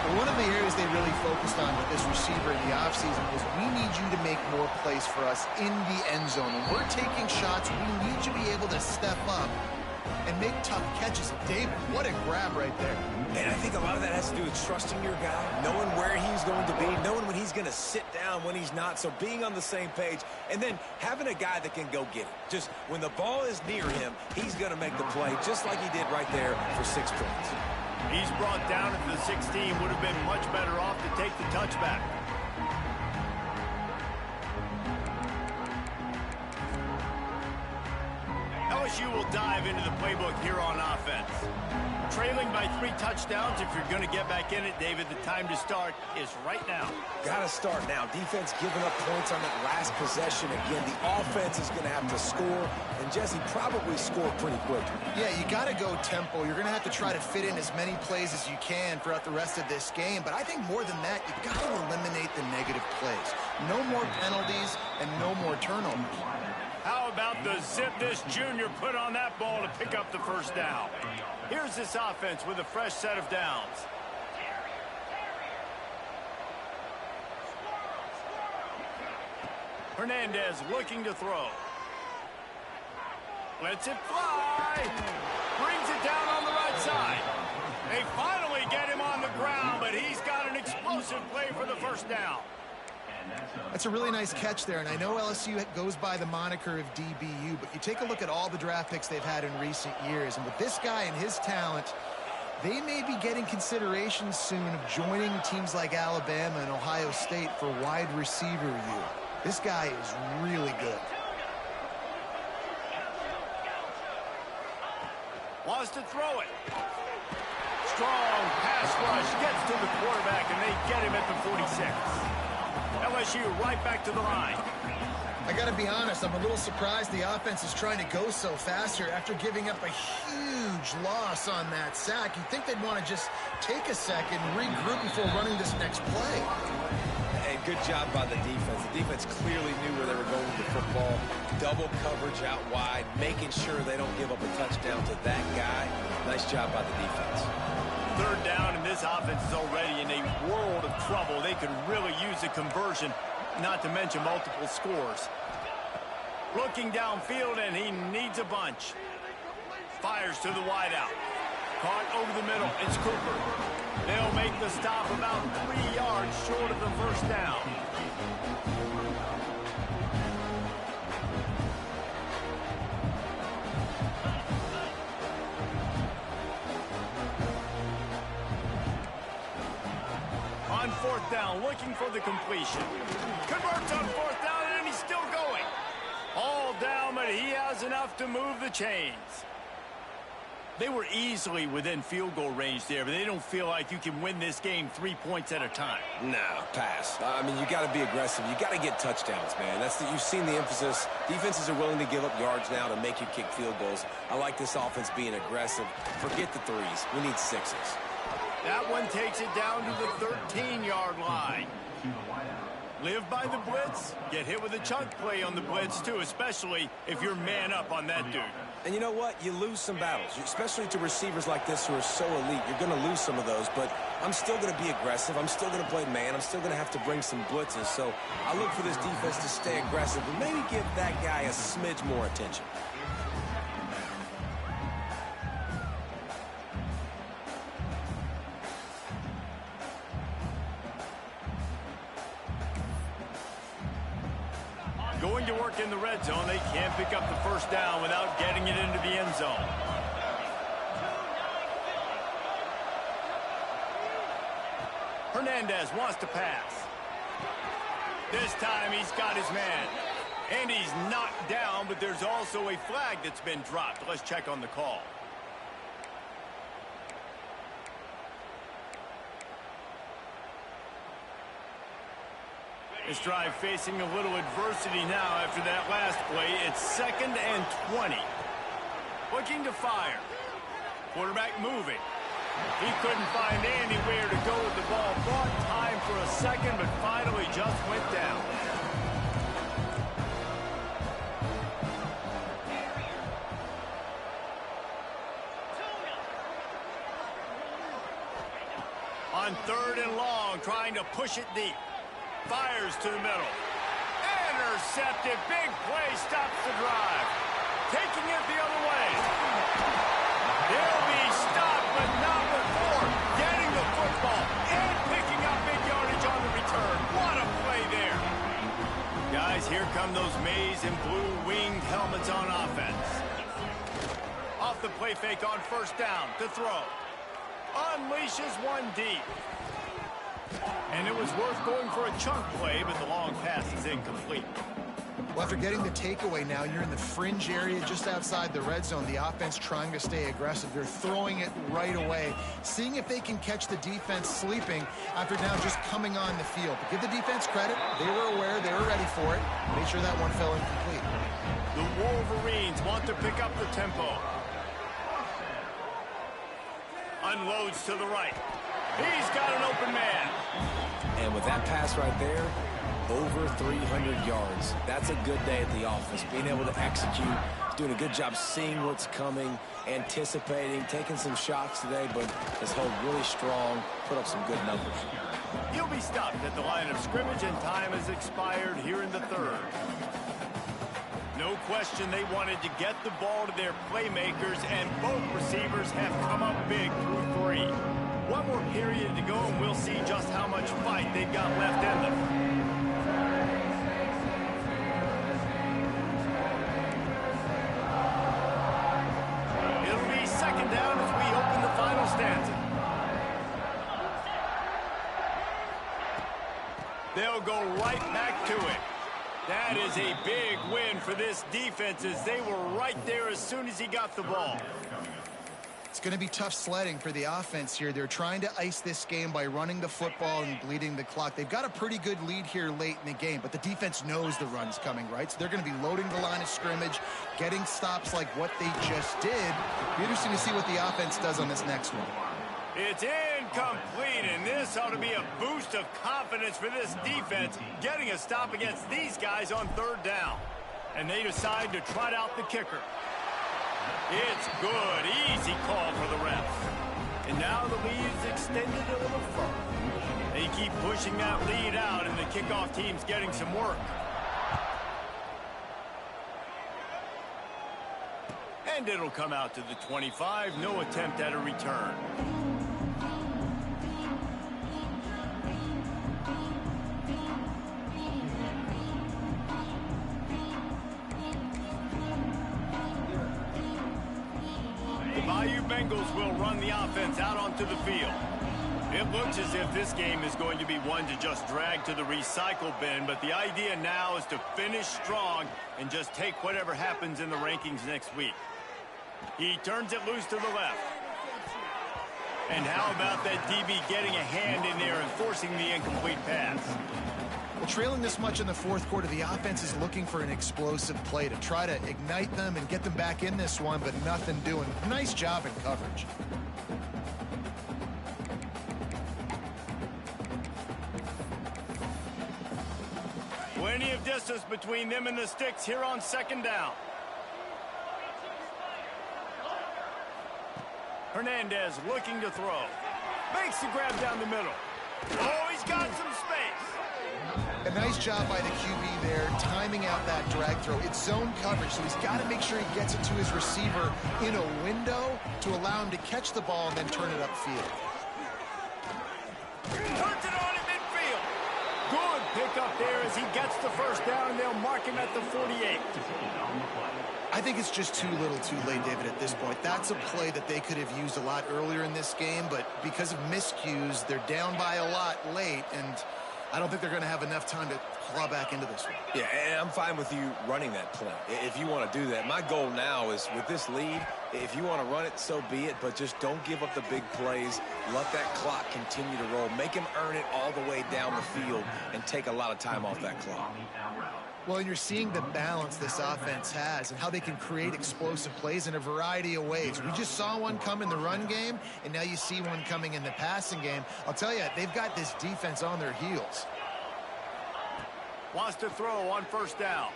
Well, one of the areas they really focused on with this receiver in the offseason was we need you to make more plays for us in the end zone. When we're taking shots, we need you to be able to step up and make tough catches. David, what a grab right there. And I think a lot of that has to do with trusting your guy, knowing where he's going to be, knowing when he's going to sit down, when he's not. So being on the same page, and then having a guy that can go get it. Just when the ball is near him, he's going to make the play, just like he did right there for 6 points. He's brought down at the 16. Would have been much better off to take the touchback. LSU will dive into the playbook here on offense. Trailing by 3 touchdowns. If you're going to get back in it, David, the time to start is right now. Got to start now. Defense giving up points on that last possession. Again, the offense is going to have to score, and Jesse probably score pretty quick. Yeah, you got to go tempo. You're going to have to try to fit in as many plays as you can throughout the rest of this game. But I think more than that, you got to eliminate the negative plays. No more penalties and no more turnovers. How about the zip this junior put on that ball to pick up the first down? Here's this offense with a fresh set of downs. Hernandez looking to throw. Lets it fly. Brings it down on the right side. They finally get him on the ground, but he's got an explosive play for the first down. That's a really nice catch there, and I know LSU goes by the moniker of DBU, but you take a look at all the draft picks they've had in recent years, and with this guy and his talent, they may be getting consideration soon of joining teams like Alabama and Ohio State for wide receiver review. This guy is really good. Wants to throw it. Strong pass rush, gets to the quarterback, and they get him at the 46. LSU right back to the line. I got to be honest, I'm a little surprised the offense is trying to go so fast here after giving up a huge loss on that sack. You'd think they'd want to just take a second and regroup before running this next play. Hey, good job by the defense. The defense clearly knew where they were going with the football. Double coverage out wide, making sure they don't give up a touchdown to that guy. Nice job by the defense. 3rd down, and this offense is already in a world of trouble. They could really use a conversion, not to mention multiple scores. Looking downfield, and he needs a bunch. Fires to the wideout. Caught over the middle. It's Cooper. They'll make the stop about 3 yards short of the first down. On 4th down, looking for the completion. Converts on 4th down, and he's still going. All down, but he has enough to move the chains. They were easily within field goal range there, but they don't feel like you can win this game 3 points at a time. No, pass. I mean, you got to be aggressive. You got to get touchdowns, man. You've seen the emphasis. Defenses are willing to give up yards now to make you kick field goals. I like this offense being aggressive. Forget the 3s. We need 6s. That one takes it down to the 13-yard line. Live by the blitz, get hit with a chunk play on the blitz too, especially if you're man up on that dude. And you know what? You lose some battles, especially to receivers like this who are so elite. You're going to lose some of those, but I'm still going to be aggressive. I'm still going to play man. I'm still going to have to bring some blitzes. So I look for this defense to stay aggressive and maybe give that guy a smidge more attention. Going to work in the red zone, they can't pick up the first down without getting it into the end zone. Hernandez wants to pass. This time he's got his man. And he's knocked down, but there's also a flag that's been dropped. Let's check on the call. This drive facing a little adversity now after that last play. It's 2nd and 20. Looking to fire. Quarterback moving. He couldn't find anywhere to go with the ball. Bought time for a second, but finally just went down. On 3rd and long, trying to push it deep. Fires to the middle. Intercepted. Big play stops the drive. Taking it the other way. He'll be stopped, but not before getting the football and picking up big yardage on the return. What a play there. Guys, here come those maize and blue winged helmets on offense. Off the play fake on 1st down to throw. Unleashes one deep. And it was worth going for a chunk play, but the long pass is incomplete. Well, after getting the takeaway now, you're in the fringe area just outside the red zone. The offense trying to stay aggressive. They're throwing it right away, seeing if they can catch the defense sleeping after now just coming on the field. But give the defense credit. They were aware. They were ready for it. Made sure that one fell incomplete. The Wolverines want to pick up the tempo. Unloads to the right. He's got an open man. And with that pass right there, over 300 yards. That's a good day at the office. Being able to execute, doing a good job seeing what's coming, anticipating, taking some shots today, but has held really strong, put up some good numbers. He'll be stopped at the line of scrimmage, and time has expired here in the 3rd. No question they wanted to get the ball to their playmakers, and both receivers have come up big through 3. One more period to go, and we'll see just how much fight they've got left in them. It'll be 2nd down as we open the final stanza. They'll go right back to it. That is a big win for this defense, as they were right there as soon as he got the ball. It's going to be tough sledding for the offense here. They're trying to ice this game by running the football and bleeding the clock. They've got a pretty good lead here late in the game, but the defense knows the run's coming, right? So they're going to be loading the line of scrimmage, getting stops like what they just did. It'll be interesting to see what the offense does on this next one. It's incomplete, and this ought to be a boost of confidence for this defense, getting a stop against these guys on 3rd down. And they decide to trot out the kicker. It's good. Easy call for the refs. And now the lead's extended a little further. They keep pushing that lead out, and the kickoff team's getting some work. And it'll come out to the 25. No attempt at a return. Bengals will run the offense out onto the field. It looks as if this game is going to be one to just drag to the recycle bin, but the idea now is to finish strong and just take whatever happens in the rankings next week. He turns it loose to the left. And how about that DB getting a hand in there and forcing the incomplete pass? Well, trailing this much in the 4th quarter, the offense is looking for an explosive play to try to ignite them and get them back in this one, but nothing doing. Nice job in coverage. Plenty of distance between them and the sticks here on second down. Hernandez looking to throw. Makes the grab down the middle. Oh, he's got some space. A nice job by the QB there, timing out that drag throw. It's zone coverage, so he's got to make sure he gets it to his receiver in a window to allow him to catch the ball and then turn it upfield. Turns it on in midfield. Good pickup there as he gets the first down, and they'll mark him at the 48. I think it's just too little too late, David, at this point. That's a play that they could have used a lot earlier in this game, but because of miscues, they're down by a lot late, and I don't think they're going to have enough time to claw back into this one. Yeah, and I'm fine with you running that play if you want to do that. My goal now is with this lead, if you want to run it, so be it, but just don't give up the big plays. Let that clock continue to roll. Make him earn it all the way down the field and take a lot of time off that clock. Well, and you're seeing the balance this offense has and how they can create explosive plays in a variety of ways. We just saw one come in the run game, and now you see one coming in the passing game. I'll tell you, they've got this defense on their heels. Wants to throw on first down.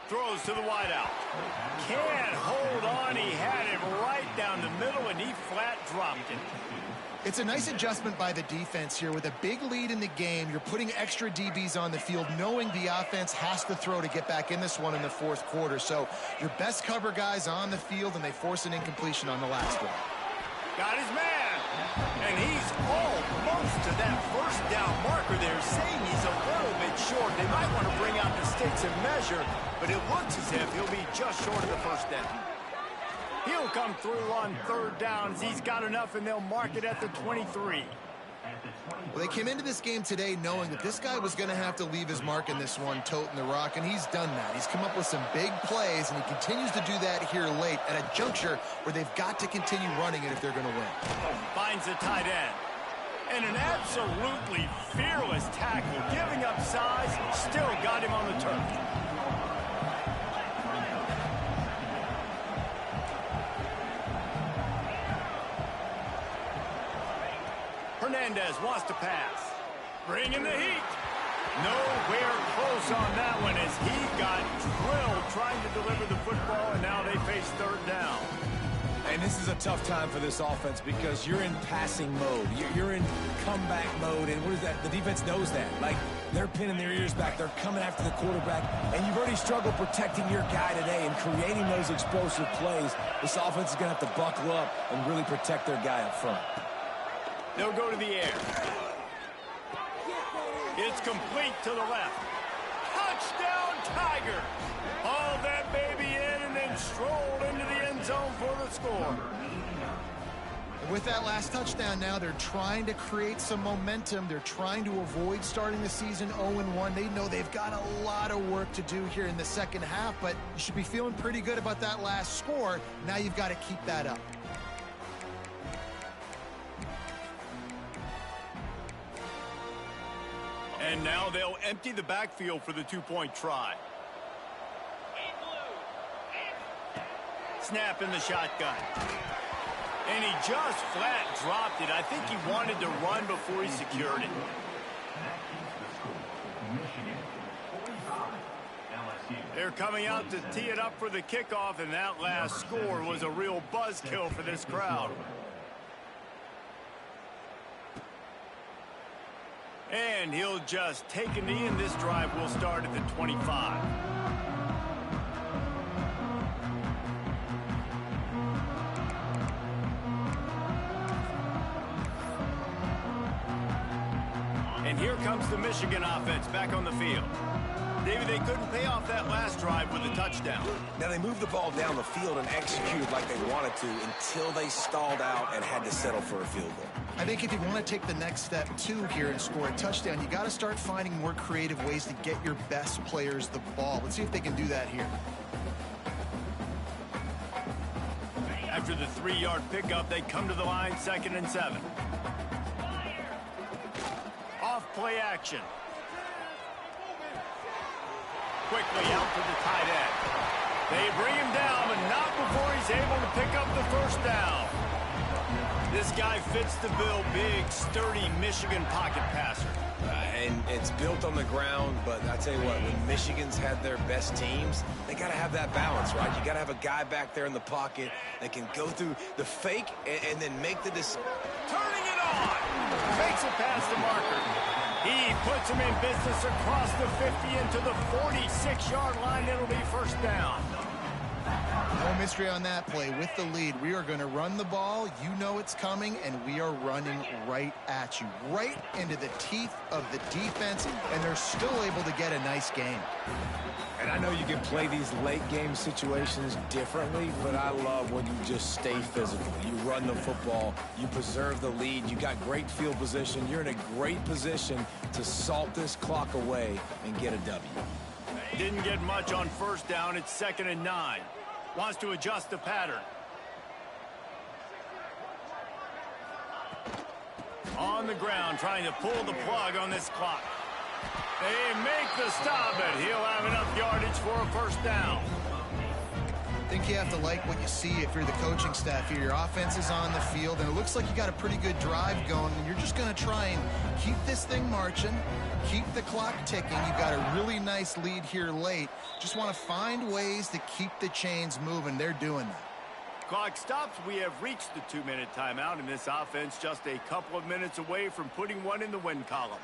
Throws to the wideout. Can't hold on. He had it right down the middle, and he flat dropped it. It's a nice adjustment by the defense here. With a big lead in the game, you're putting extra DBs on the field, knowing the offense has to throw to get back in this one in the fourth quarter. So your best cover guys on the field, and they force an incompletion on the last one. Got his man. And he's almost to that first down marker there, saying he's a little bit short. They might want to bring out the sticks and measure, but it looks as if he'll be just short of the first down. He'll come through on third downs. He's got enough, and they'll mark it at the 23. Well, they came into this game today knowing that this guy was going to have to leave his mark in this one, toting the rock, and he's done that. He's come up with some big plays, and he continues to do that here late at a juncture where they've got to continue running it if they're going to win. Finds the tight end. And an absolutely fearless tackle, giving up size, still got him on the turf. Hernandez wants to pass. Bringing the heat. Nowhere close on that one as he got drilled trying to deliver the football, and now they face third down. And this is a tough time for this offense because you're in passing mode. You're in comeback mode, and what is that? The defense knows that. Like, they're pinning their ears back. They're coming after the quarterback, and you've already struggled protecting your guy today and creating those explosive plays. This offense is going to have to buckle up and really protect their guy up front. They'll go to the air. It's complete to the left. Touchdown, Tiger. Hauled that baby in and then strolled into the end zone for the score. And with that last touchdown now, they're trying to create some momentum. They're trying to avoid starting the season 0-1. They know they've got a lot of work to do here in the second half, but you should be feeling pretty good about that last score. Now you've got to keep that up. And now they'll empty the backfield for the two-point try. Snap in the shotgun. And he just flat dropped it. I think he wanted to run before he secured it. They're coming out to tee it up for the kickoff, and that last score was a real buzzkill for this crowd. And he'll just take a knee, and this drive will start at the 25. And here comes the Michigan offense back on the field. David, they couldn't pay off that last drive with a touchdown. Now, they moved the ball down the field and executed like they wanted to until they stalled out and had to settle for a field goal. I think if you want to take the next step, too, here and score a touchdown, you got to start finding more creative ways to get your best players the ball. Let's see if they can do that here. After the 3-yard pickup, they come to the line, 2nd and 7. Off play action. Quickly out to the tight end. They bring him down, but not before he's able to pick up the first down. This guy fits the bill. Big, sturdy Michigan pocket passer. And it's built on the ground, but I tell you what, when Michigan's had their best teams, they got to have that balance, right? You got to have a guy back there in the pocket that can go through the fake and then make the decision. Turning it on. Makes it past the marker. He puts him in business across the 50 into the 46-yard line. It'll be first down. No mystery on that play. With the lead, we are going to run the ball. You know it's coming, and we are running right at you, right into the teeth of the defense, and they're still able to get a nice game. And I know you can play these late game situations differently, but I love when you just stay physical. You run the football, you preserve the lead, you got great field position, you're in a great position to salt this clock away and get a W. Didn't get much on first down. It's 2nd and 9. Wants to adjust the pattern. On the ground, trying to pull the plug on this clock. They make the stop, but he'll have enough yardage for a first down. I think you have to like what you see if you're the coaching staff here. Your offense is on the field, and it looks like you got a pretty good drive going, and you're just going to try and keep this thing marching, keep the clock ticking. You've got a really nice lead here late. Just want to find ways to keep the chains moving. They're doing that. Clock stops. We have reached the 2-minute timeout, and this offense just a couple of minutes away from putting one in the win column.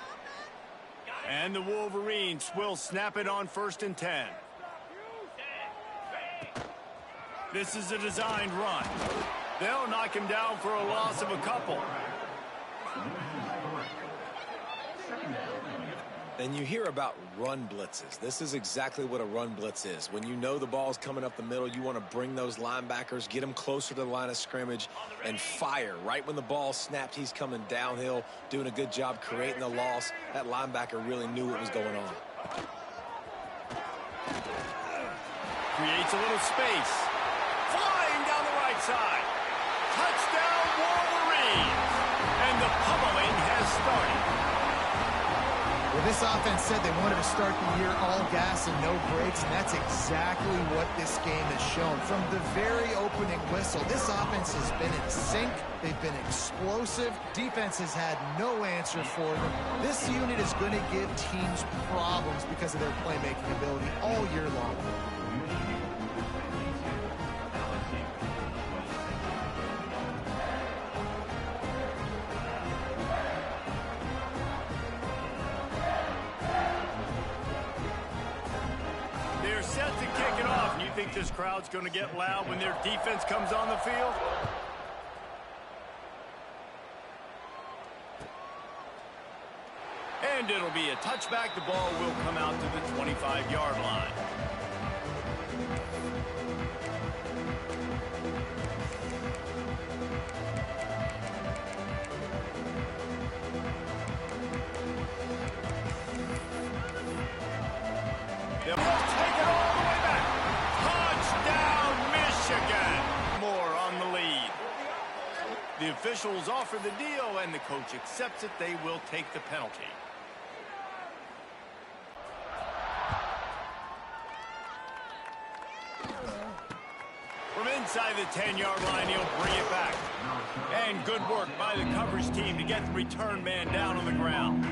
And the Wolverines will snap it on 1st and 10. This is a designed run. They'll knock him down for a loss of a couple. And you hear about run blitzes. This is exactly what a run blitz is. When you know the ball's coming up the middle, you want to bring those linebackers, get them closer to the line of scrimmage, and fire. Right when the ball snapped, he's coming downhill, doing a good job creating the loss. That linebacker really knew what was going on. Creates a little space. Flying down the right side. Touchdown, Wolverines. And the pummeling has started. Well, this offense said they wanted to start the year all gas and no brakes, and that's exactly what this game has shown. From the very opening whistle, this offense has been in sync. They've been explosive. Defense has had no answer for them. This unit is going to give teams problems because of their playmaking ability all year long. Set to kick it off. And you think this crowd's going to get loud when their defense comes on the field? And it'll be a touchback. The ball will come out to the 25-yard line. They'll take it all the way back. Touchdown, Michigan. More on the lead. The officials offer the deal, and the coach accepts it. They will take the penalty. From inside the 10-yard line, he'll bring it back. And good work by the coverage team to get the return man down on the ground.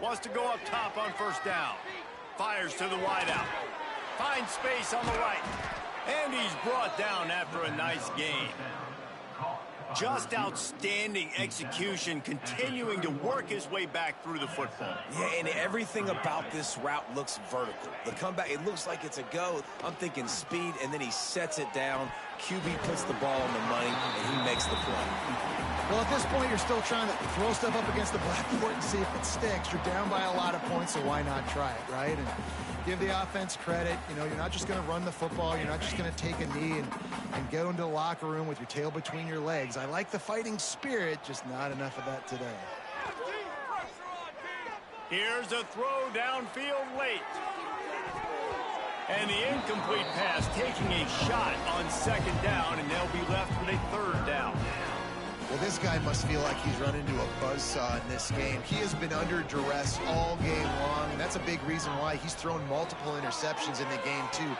Wants to go up top on first down. Fires to the wideout. Finds space on the right. And he's brought down after a nice gain. Just outstanding execution, continuing to work his way back through the football. Yeah, and everything about this route looks vertical. The comeback, it looks like it's a go. I'm thinking speed, and then he sets it down. QB puts the ball on the money, and he makes the play. Well, at this point, you're still trying to throw stuff up against the blackboard and see if it sticks. You're down by a lot of points, so why not try it, right? And give the offense credit. You know, you're not just going to run the football. You're not just going to take a knee and go into the locker room with your tail between your legs. I like the fighting spirit, just not enough of that today. Here's a throw downfield late. And the incomplete pass taking a shot on second down, and they'll be left with a third down. Well, this guy must feel like he's run into a buzzsaw in this game. He has been under duress all game long, and that's a big reason why he's thrown multiple interceptions in the game, too.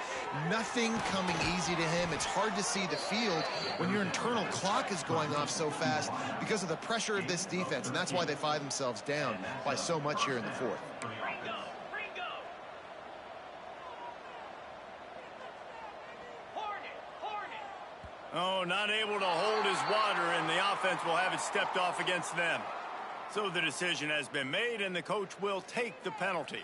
Nothing coming easy to him. It's hard to see the field when your internal clock is going off so fast because of the pressure of this defense, and that's why they find themselves down by so much here in the fourth. Oh, not able to hold his water, and the offense will have it stepped off against them. So the decision has been made, and the coach will take the penalty.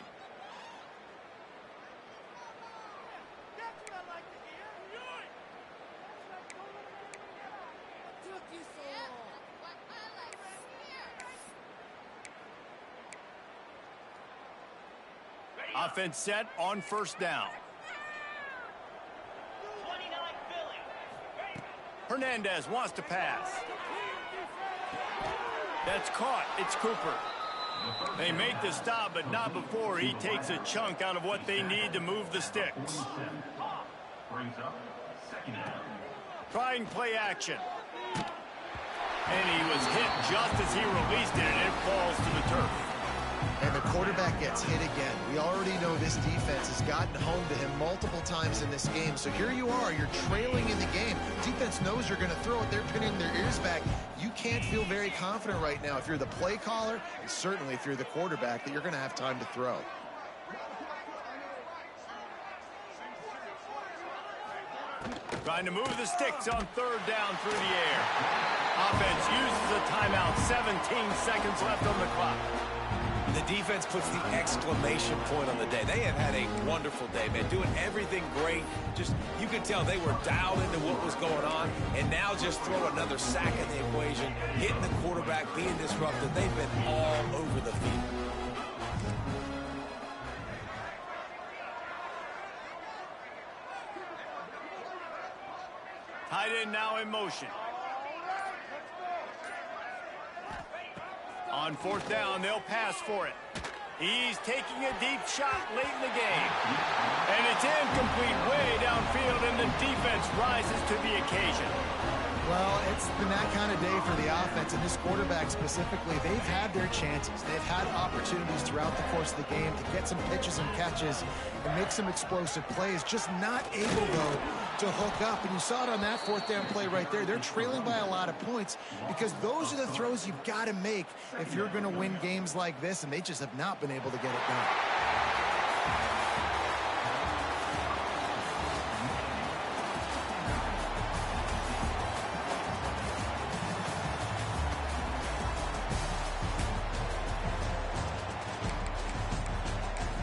Offense set on first down. Hernandez wants to pass. That's caught. It's Cooper. They make the stop, but not before he takes a chunk out of what they need to move the sticks. Trying play action. And he was hit just as he released it, and it falls to the turf. And the quarterback gets hit again. We already know this defense has gotten home to him multiple times in this game. So here you are, you're trailing in the game. Defense knows you're going to throw it. They're pinning their ears back. You can't feel very confident right now if you're the play caller, and certainly if you're the quarterback, that you're going to have time to throw. Trying to move the sticks on third down through the air. Offense uses a timeout. 17 seconds left on the clock. The defense puts the exclamation point on the day. They have had a wonderful day, man, doing everything great. Just, you could tell they were dialed into what was going on, and now just throw another sack in the equation, hitting the quarterback, being disruptive. They've been all over the field. Tight end now in motion. On fourth down, they'll pass for it. He's taking a deep shot late in the game. And it's incomplete way downfield, and the defense rises to the occasion. Well, it's been that kind of day for the offense, and this quarterback specifically, they've had their chances. They've had opportunities throughout the course of the game to get some pitches and catches and make some explosive plays, just not able, though, to hook up. And you saw it on that fourth down play right there. They're trailing by a lot of points because those are the throws you've got to make if you're going to win games like this, and they just have not been able to get it done.